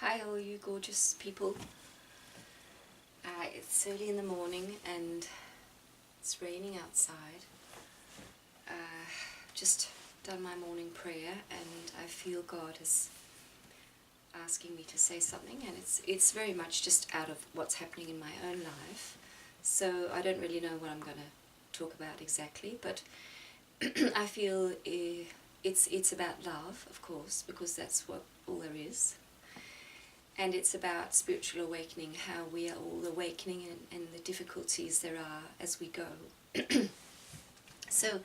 Hi all you gorgeous people. It's early in the morning and it's raining outside. Just done my morning prayer and I feel God is asking me to say something, and it's very much just out of what's happening in my own life. So I don't really know what I'm going to talk about exactly, but I feel it's about love, of course, because that's what all there is. And it's about spiritual awakening, how we are all awakening, and the difficulties there are as we go. So,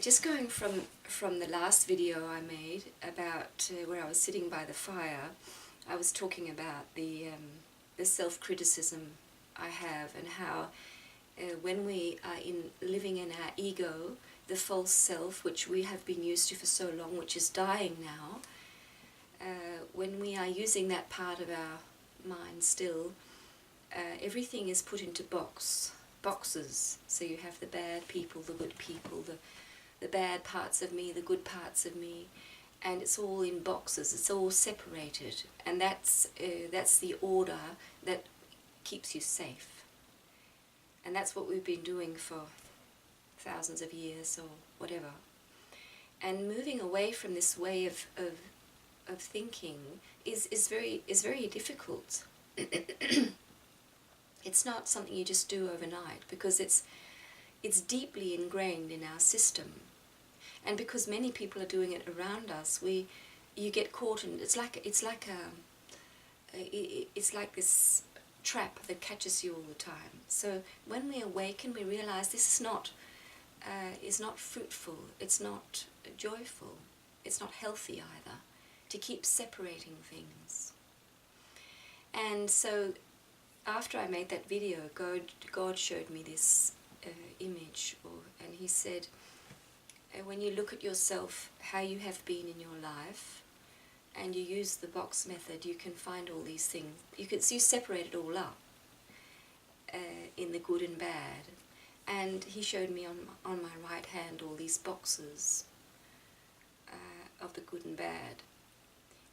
just going from the last video I made about where I was sitting by the fire, I was talking about the self-criticism I have, and how when we are living in our ego, the false self, which we have been used to for so long, which is dying now, when we are using that part of our mind still, everything is put into boxes. So you have the bad people, the good people, the bad parts of me, the good parts of me, and it's all in boxes. It's all separated, and that's the order that keeps you safe. And that's what we've been doing for thousands of years or whatever. And moving away from this way of thinking is very difficult. It's not something you just do overnight, because it's deeply ingrained in our system, and because many people are doing it around us, you get caught in it's like this trap that catches you all the time. So when we awaken, we realize this is not fruitful, it's not joyful, it's not healthy either, to keep separating things. And so after I made that video, God showed me this image, and he said, when you look at yourself, how you have been in your life, and you use the box method, you can find all these things. You separate it all up in the good and bad. And he showed me on my right hand all these boxes of the good and bad.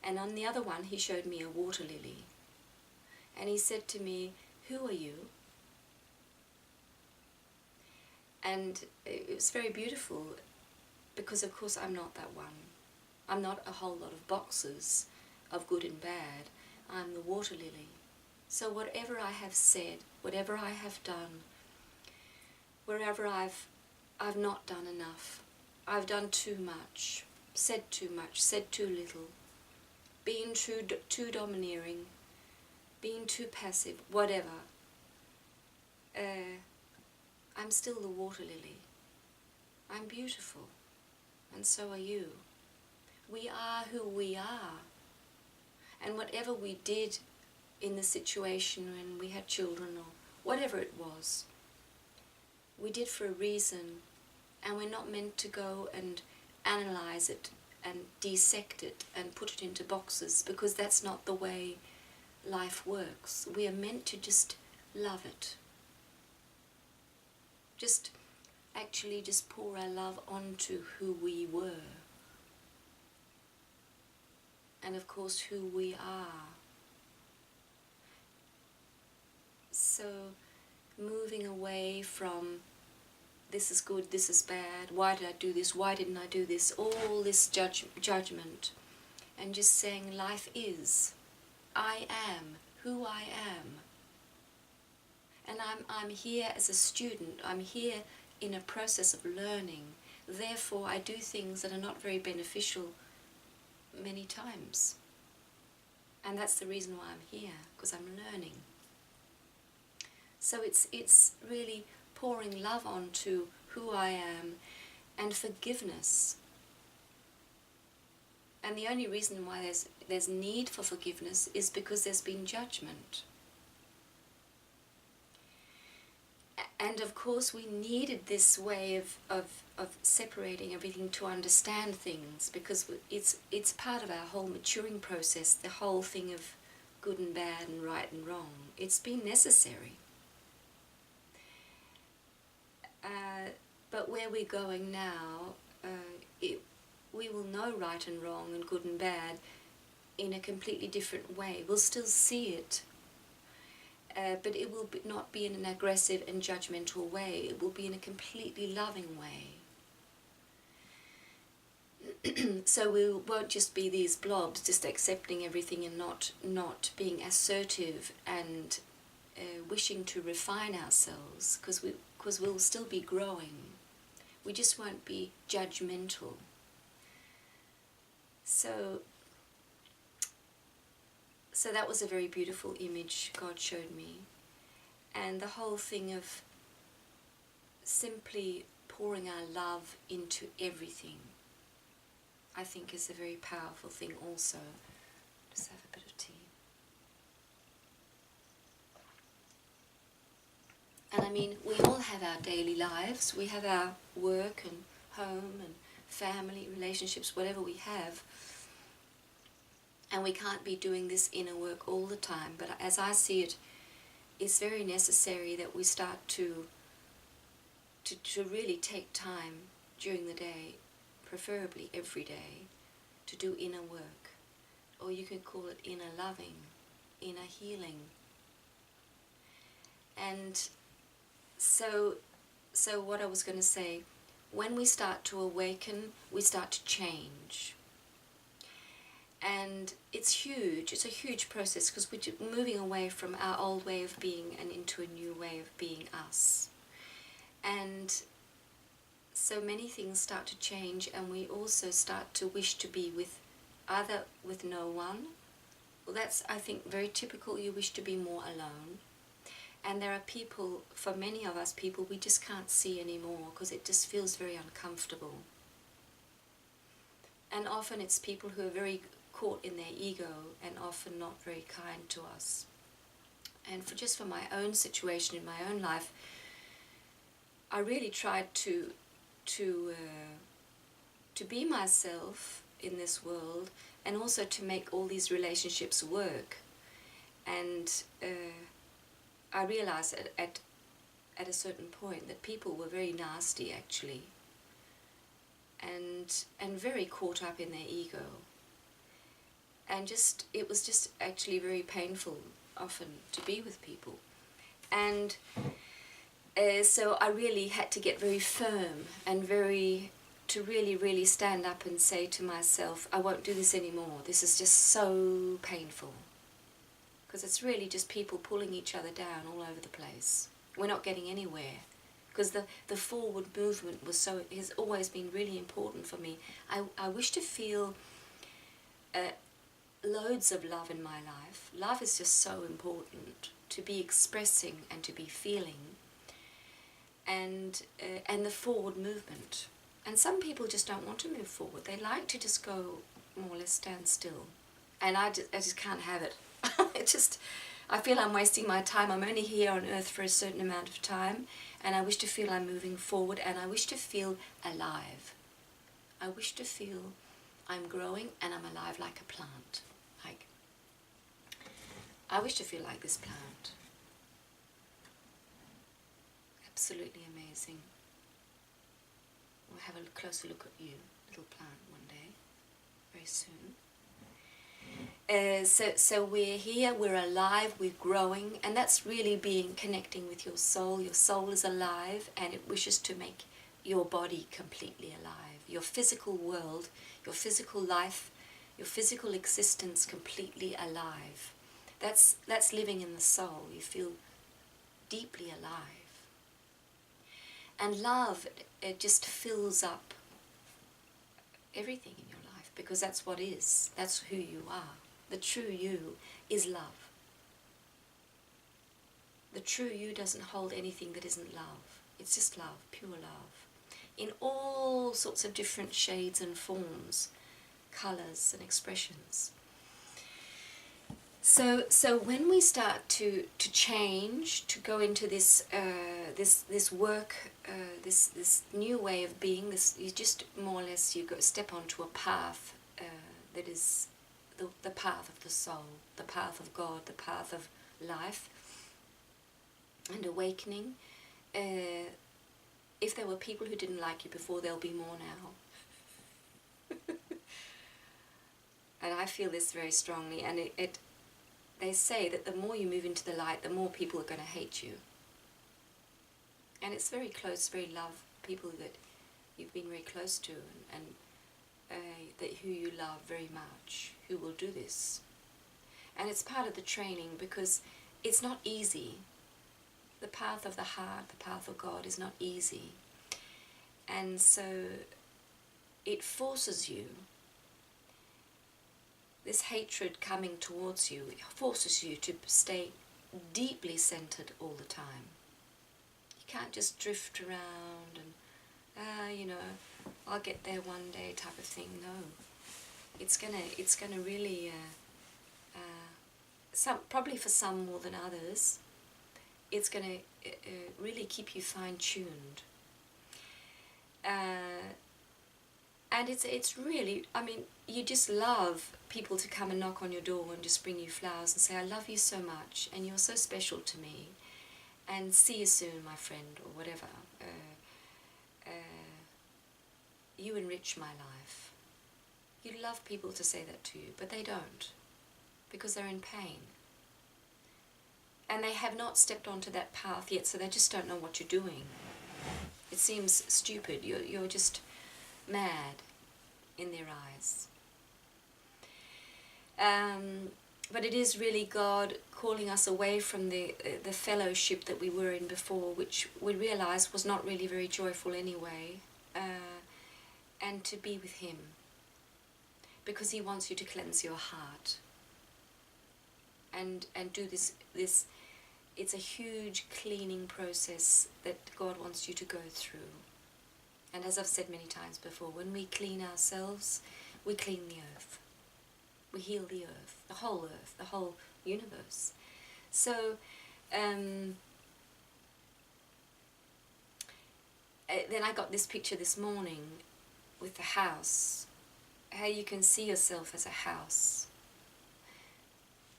And on the other one, he showed me a water lily. And he said to me, "Who are you?" And it was very beautiful, because of course I'm not that one. I'm not a whole lot of boxes of good and bad. I'm the water lily. So whatever I have said, whatever I have done, wherever I've not done enough, I've done too much, said too little, being too domineering, being too passive, whatever, I'm still the water lily. I'm beautiful, and so are you. We are who we are, and whatever we did in the situation when we had children or whatever it was, we did for a reason, and we're not meant to go and analyze it and dissect it and put it into boxes, because that's not the way life works. We are meant to just love it. Just pour our love onto who we were, and of course who we are. So moving away from this is good, this is bad, why did I do this, why didn't I do this, all this judgment, and just saying life is, I am who I am, and I'm here as a student, I'm here in a process of learning, therefore I do things that are not very beneficial many times, and that's the reason why I'm here, because I'm learning. So it's really pouring love onto who I am, and forgiveness. And the only reason why there's need for forgiveness is because there's been judgment. And of course we needed this way of separating everything to understand things, because it's part of our whole maturing process, the whole thing of good and bad and right and wrong. It's been necessary. But where we're going now, we will know right and wrong and good and bad in a completely different way. We'll still see it, but it will not be in an aggressive and judgmental way. It will be in a completely loving way. So we won't just be these blobs, just accepting everything and not being assertive and wishing to refine ourselves, because we'll still be growing. We just won't be judgmental. So that was a very beautiful image God showed me. And the whole thing of simply pouring our love into everything, I think, is a very powerful thing also. Just have a bit of tea. And I mean, we all have our daily lives. We have our work and home and family, relationships, whatever we have. And we can't be doing this inner work all the time. But as I see it, it's very necessary that we start to really take time during the day, preferably every day, to do inner work. Or you can call it inner loving, inner healing. And so what I was going to say, when we start to awaken, we start to change. And it's huge. It's a huge process, because we're moving away from our old way of being and into a new way of being us. And so many things start to change, and we also start to wish to be with no one. Well, that's, I think, very typical. You wish to be more alone. And there are people, for many of us people, we just can't see anymore because it just feels very uncomfortable. And often it's people who are very caught in their ego and often not very kind to us. And for my own situation in my own life, I really tried to be myself in this world, and also to make all these relationships work. And I realized at a certain point that people were very nasty, actually, and very caught up in their ego. And it was just actually very painful often to be with people. And so I really had to get very firm and to really stand up and say to myself, I won't do this anymore. This is just so painful. Because it's really just people pulling each other down all over the place. We're not getting anywhere. Because the forward movement has always been really important for me. I wish to feel loads of love in my life. Love is just so important, to be expressing and to be feeling. And the forward movement. And some people just don't want to move forward. They like to just go more or less stand still. And I just can't have it. I feel I'm wasting my time. I'm only here on earth for a certain amount of time, and I wish to feel I'm moving forward, and I wish to feel alive. I wish to feel I'm growing and I'm alive like a plant. I wish to feel like this plant. Absolutely amazing. We'll have a closer look at you, little plant, one day, very soon. So we're here, we're alive, we're growing, and that's really connecting with your soul. Your soul is alive, and it wishes to make your body completely alive. Your physical world, your physical life, your physical existence completely alive. That's living in the soul. You feel deeply alive. And love, it just fills up everything in your life, because that's what is. That's who you are. The true you is love. The true you doesn't hold anything that isn't love. It's just love, pure love. In all sorts of different shades and forms, colours and expressions. So when we start to change, to go into this this work, this new way of being, you just more or less step onto a path that is the path of the soul, the path of God, the path of life and awakening. If there were people who didn't like you before, there'll be more now. And I feel this very strongly, and they say that the more you move into the light, the more people are going to hate you. And it's very close, very love, people that you've been very close to, and that who you love very much, who will do this. And it's part of the training, because it's not easy. The path of the heart, the path of God is not easy. And so it forces you, this hatred coming towards you, it forces you to stay deeply centered all the time. You can't just drift around and, I'll get there one day type of thing. No. It's gonna really, probably for some more than others, it's gonna really keep you fine-tuned. And it's really, I mean, you just love people to come and knock on your door and just bring you flowers and say, I love you so much, and you're so special to me, and see you soon, my friend, or whatever. You enrich my life. You love people to say that to you, but they don't, because they're in pain. And they have not stepped onto that path yet, so they just don't know what you're doing. It seems stupid. You're just mad in their eyes. But it is really God calling us away from the fellowship that we were in before, which we realized was not really very joyful anyway, and to be with Him, because He wants you to cleanse your heart and do this. It's a huge cleaning process that God wants you to go through. And as I've said many times before, when we clean ourselves, we clean the earth. We heal the whole universe. So, then I got this picture this morning with the house, how you can see yourself as a house.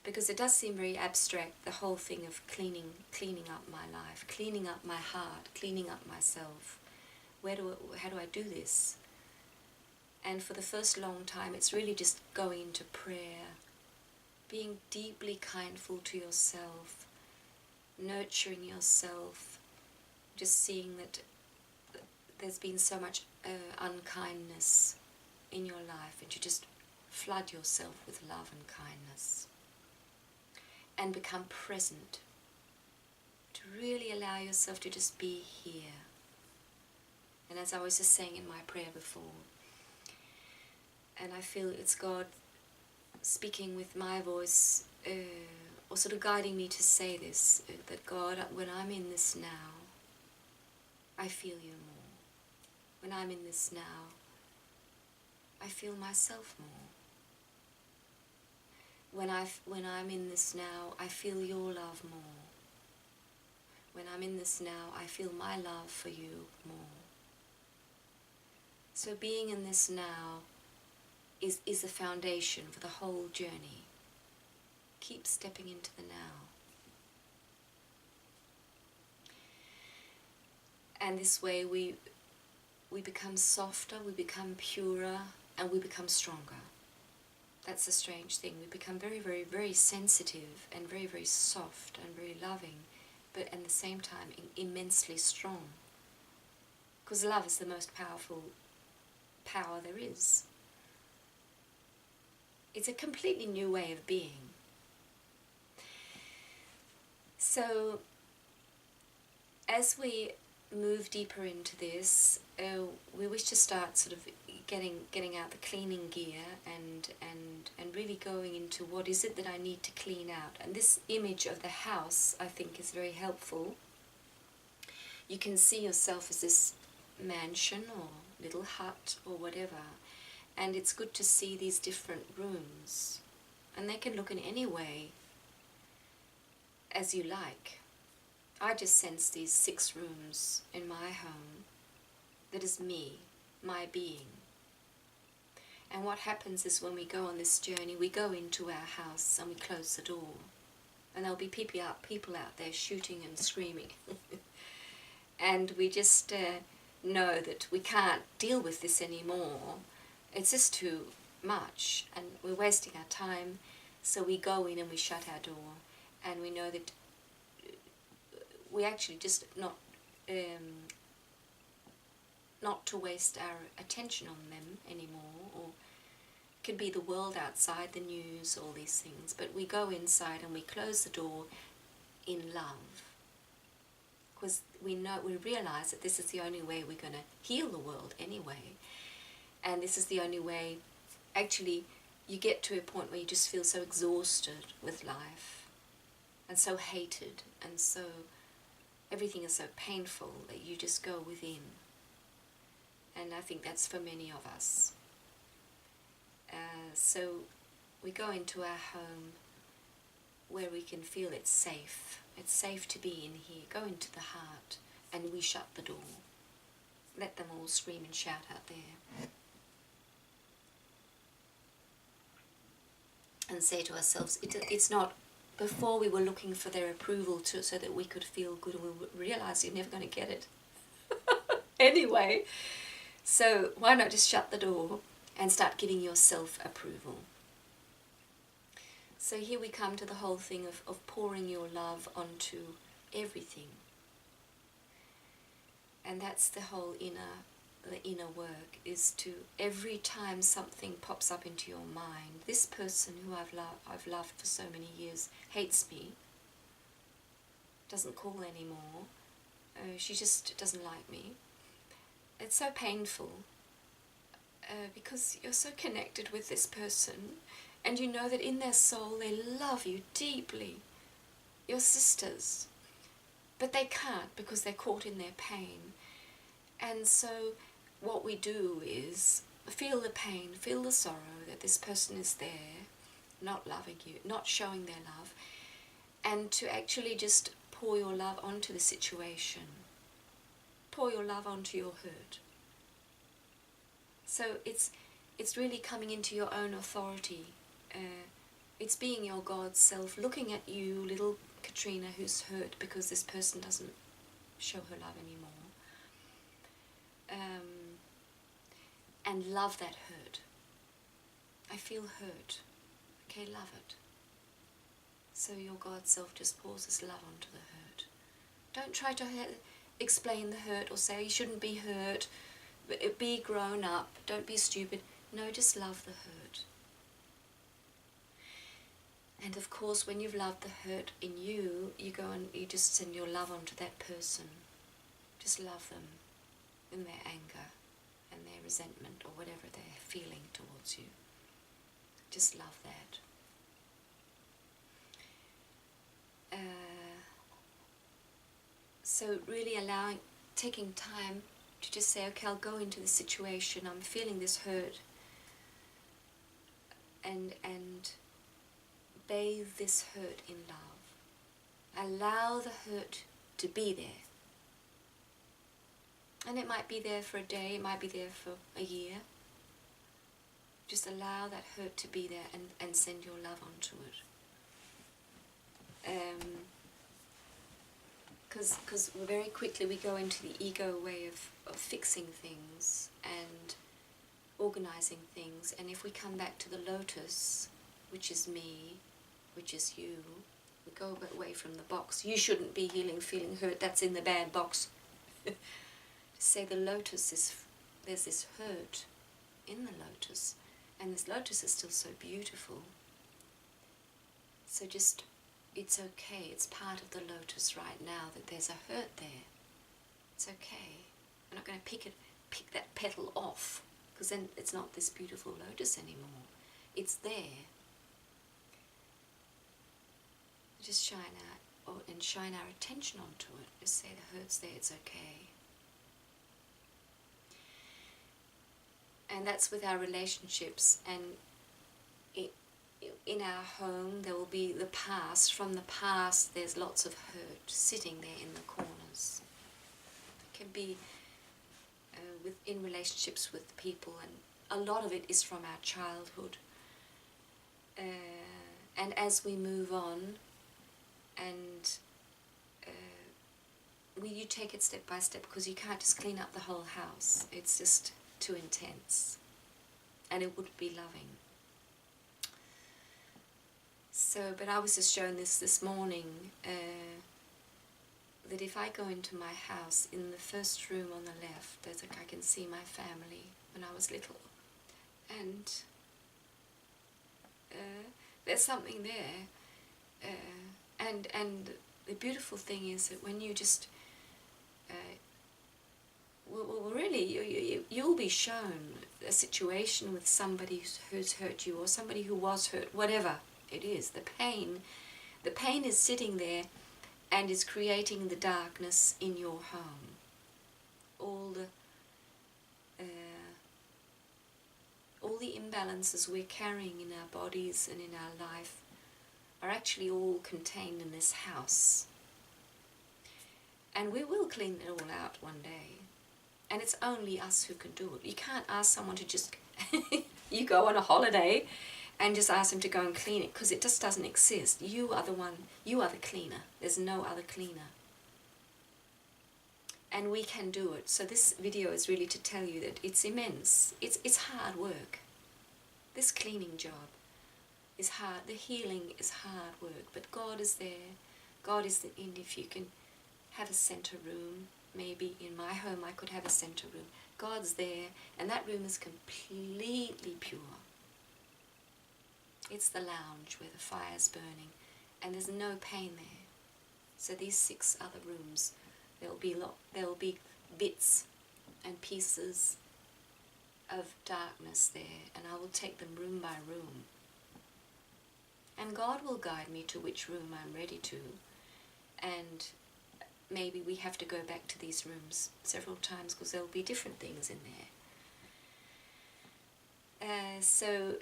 Because it does seem very abstract, the whole thing of cleaning up my life, cleaning up my heart, cleaning up myself. How do I do this? And for the first long time, it's really just going into prayer, being deeply kindful to yourself, nurturing yourself, just seeing that there's been so much unkindness in your life, and you just flood yourself with love and kindness. And become present, to really allow yourself to just be here. And as I was just saying in my prayer before, and I feel it's God speaking with my voice, or sort of guiding me to say this, that God, when I'm in this now, I feel you more. When I'm in this now, I feel myself more. When I'm in this now, I feel your love more. When I'm in this now, I feel my love for you more. So being in this now is the foundation for the whole journey. Keep stepping into the now. And this way we become softer, we become purer, and we become stronger. That's a strange thing. We become very, very, very sensitive and very, very soft and very loving, but at the same time immensely strong. Because love is the most powerful power there is. It's a completely new way of being. So, as we move deeper into this, we wish to start sort of getting out the cleaning gear and really going into what is it that I need to clean out. And this image of the house, I think, is very helpful. You can see yourself as this mansion or little hut or whatever, and it's good to see these different rooms, and they can look in any way as you like. I just sense these 6 rooms in my home that is me, my being. And what happens is when we go on this journey, we go into our house and we close the door. And there'll be people out there shooting and screaming. And we just know that we can't deal with this anymore. It's just too much and we're wasting our time, so we go in and we shut our door, and we know that we actually just not to waste our attention on them anymore, or it could be the world outside, the news, all these things, but we go inside and we close the door in love, because we realize that this is the only way we're going to heal the world anyway, and this is the only way. Actually, you get to a point where you just feel so exhausted with life and so hated, and so everything is so painful that you just go within. And I think that's for many of us. So we go into our home where we can feel it's safe. It's safe to be in here. Go into the heart, and we shut the door. Let them all scream and shout out there. And say to ourselves, it's not, before we were looking for their approval so that we could feel good, and we realised you're never going to get it anyway. So why not just shut the door and start giving yourself approval? So here we come to the whole thing of pouring your love onto everything. And that's the whole the inner work, is to, every time something pops up into your mind, this person who I've loved for so many years hates me, doesn't call anymore, she just doesn't like me. It's so painful because you're so connected with this person, and you know that in their soul they love you deeply, your sisters, but they can't because they're caught in their pain. And so what we do is feel the pain, feel the sorrow that this person is there, not loving you, not showing their love, and to actually just pour your love onto the situation. Pour your love onto your hurt. So it's really coming into your own authority. It's being your God self, looking at you, little Katrina, who's hurt because this person doesn't show her love anymore. And love that hurt. I feel hurt. Okay, love it. So your God self just pours this love onto the hurt. Don't try to explain the hurt or say you shouldn't be hurt. Be grown up. Don't be stupid. No, just love the hurt. And of course, when you've loved the hurt in you, you go and you just send your love onto that person. Just love them in their anger and their resentment or whatever they're feeling towards you. Just love that. So really taking time to just say, okay, I'll go into the situation, I'm feeling this hurt, and bathe this hurt in love. Allow the hurt to be there. And it might be there for a day, it might be there for a year. Just allow that hurt to be there and send your love onto it. Because very quickly we go into the ego way of fixing things and organizing things. And if we come back to the lotus, which is me, which is you, we go away from the box. You shouldn't be feeling hurt, that's in the bad box. Say the lotus is, there's this hurt in the lotus, and this lotus is still so beautiful. So just, it's okay, it's part of the lotus right now that there's a hurt there. It's okay. I'm not going to pick that petal off, because then it's not this beautiful lotus anymore. It's there. Just shine our attention onto it. Just say the hurt's there, it's okay. And that's with our relationships, and in our home there will be the past. From the past there's lots of hurt sitting there in the corners. It can be in relationships with people, and a lot of it is from our childhood. And as we move on, and you take it step by step, because you can't just clean up the whole house. It's just too intense. and it wouldn't be loving. So, but I was just shown this morning, that if I go into my house, in the first room on the left, there's I can see my family when I was little, and there's something there, and the beautiful thing is that when you just well, really, you'll be shown a situation with somebody who's hurt you, or somebody who was hurt, whatever it is. The pain is sitting there and is creating the darkness in your home. All the imbalances we're carrying in our bodies and in our life are actually all contained in this house. And we will clean it all out one day. And it's only us who can do it. You can't ask someone to just, you go on a holiday and just ask them to go and clean it, because it just doesn't exist. You are the one, you are the cleaner. There's no other cleaner. And we can do it. So this video is really to tell you that it's immense. It's hard work. This cleaning job is hard. The healing is hard work. But God is there. God is the, and if you can have a center room, maybe in my home I could have a center room. God's there, and that room is completely pure. It's the lounge where the fire's burning, and there's no pain there. So these 6 other rooms, there'll be bits and pieces of darkness there, and I will take them room by room. And God will guide me to which room I'm ready to, and maybe we have to go back to these rooms several times, because there'll be different things in there. So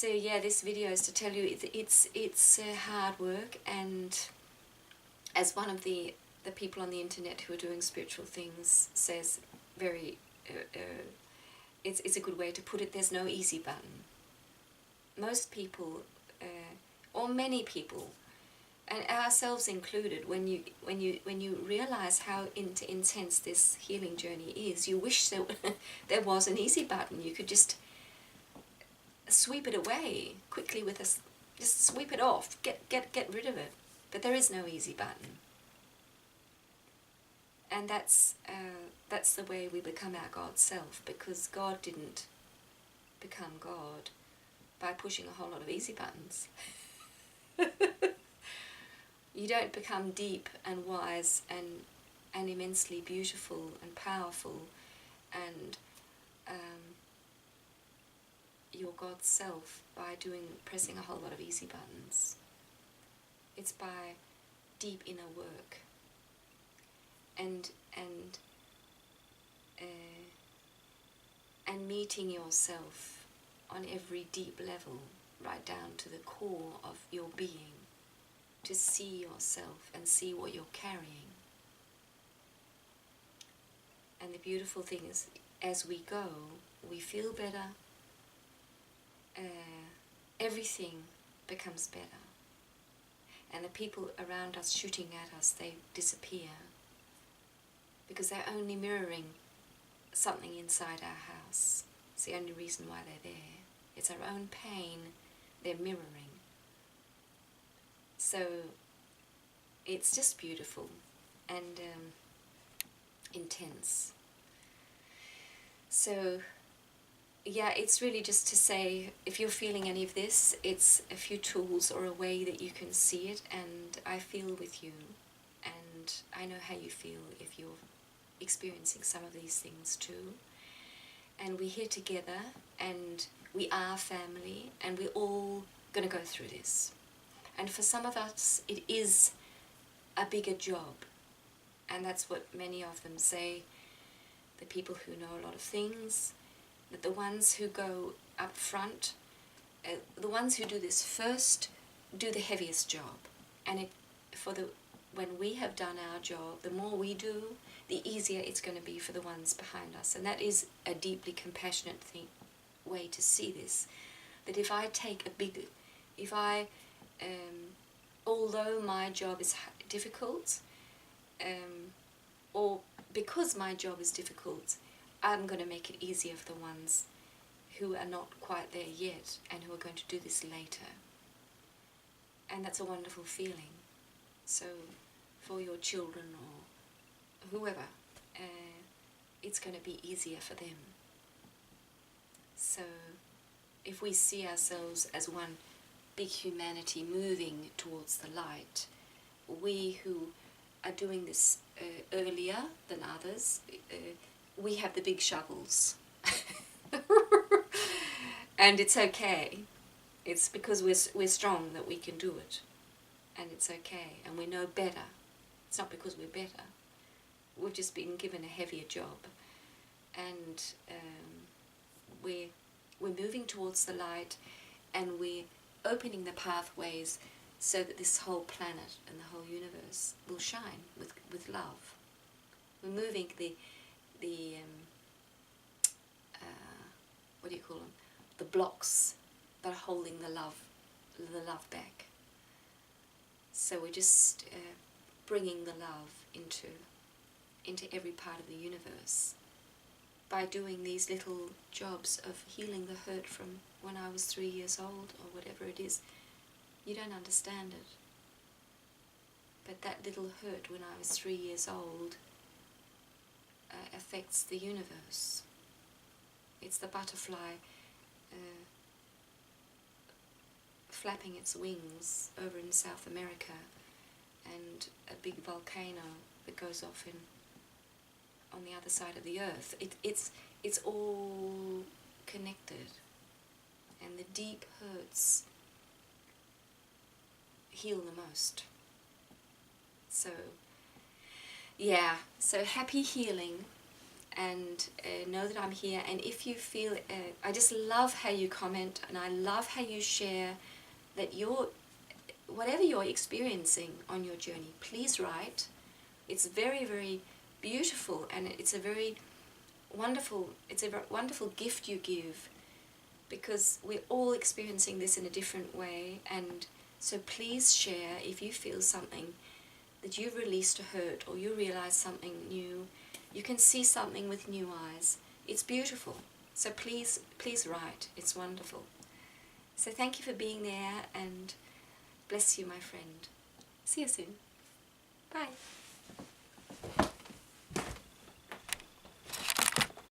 yeah, this video is to tell you it's hard work, and as one of the people on the internet who are doing spiritual things says, very it's a good way to put it, there's no easy button. Most people, or many people, and ourselves included, when you realize how intense this healing journey is, you wish there was an easy button. You could just sweep it away quickly with just sweep it off, get rid of it. But there is no easy button, and that's the way we become our God self, because God didn't become God by pushing a whole lot of easy buttons. You don't become deep and wise and immensely beautiful and powerful and your God self by pressing a whole lot of easy buttons. It's by deep inner work and meeting yourself on every deep level, right down to the core of your being, to see yourself and see what you're carrying. And the beautiful thing is, as we go, we feel better, everything becomes better. And the people around us shooting at us, they disappear, because they're only mirroring something inside our house. It's the only reason why they're there. It's our own pain they're mirroring. So it's just beautiful and intense. So yeah, it's really just to say, if you're feeling any of this, it's a few tools or a way that you can see it, and I feel with you, and I know how you feel if you're experiencing some of these things too. And we're here together, and we are family, and we're all going to go through this. And for some of us, it is a bigger job, and that's what many of them say, the people who know a lot of things, that the ones who go up front, the ones who do this first, do the heaviest job. And when we have done our job, the more we do, the easier it's going to be for the ones behind us. And that is a deeply compassionate way to see this. That if I take although my job is difficult, or because my job is difficult, I'm going to make it easier for the ones who are not quite there yet and who are going to do this later. And that's a wonderful feeling. So for your children or whoever, it's going to be easier for them. So if we see ourselves as one big humanity moving towards the light, we who are doing this earlier than others, we have the big shovels. And it's okay. It's because we're strong that we can do it. And it's okay. And we know better. It's not because we're better. We've just been given a heavier job. And we're moving towards the light, and we're opening the pathways so that this whole planet and the whole universe will shine with love. We're moving the what do you call them? The blocks that are holding the love back. So we're just bringing the love into every part of the universe by doing these little jobs of healing the hurt from when I was 3 years old or whatever it is. You don't understand it. But that little hurt when I was 3 years old affects the universe. It's the butterfly flapping its wings over in South America, and a big volcano that goes off on the other side of the earth. It's all connected, and the deep hurts heal the most. So yeah, so happy healing, and know that I'm here. And if you feel, I just love how you comment, and I love how you share that whatever you're experiencing on your journey, please write. It's very, very beautiful, and it's a very wonderful gift you give, because we're all experiencing this in a different way. And so please share if you feel something, that you've released a hurt, or you realize something new, you can see something with new eyes. It's beautiful. So please write. It's wonderful. So thank you for being there, and bless you, my friend. See you soon. Bye.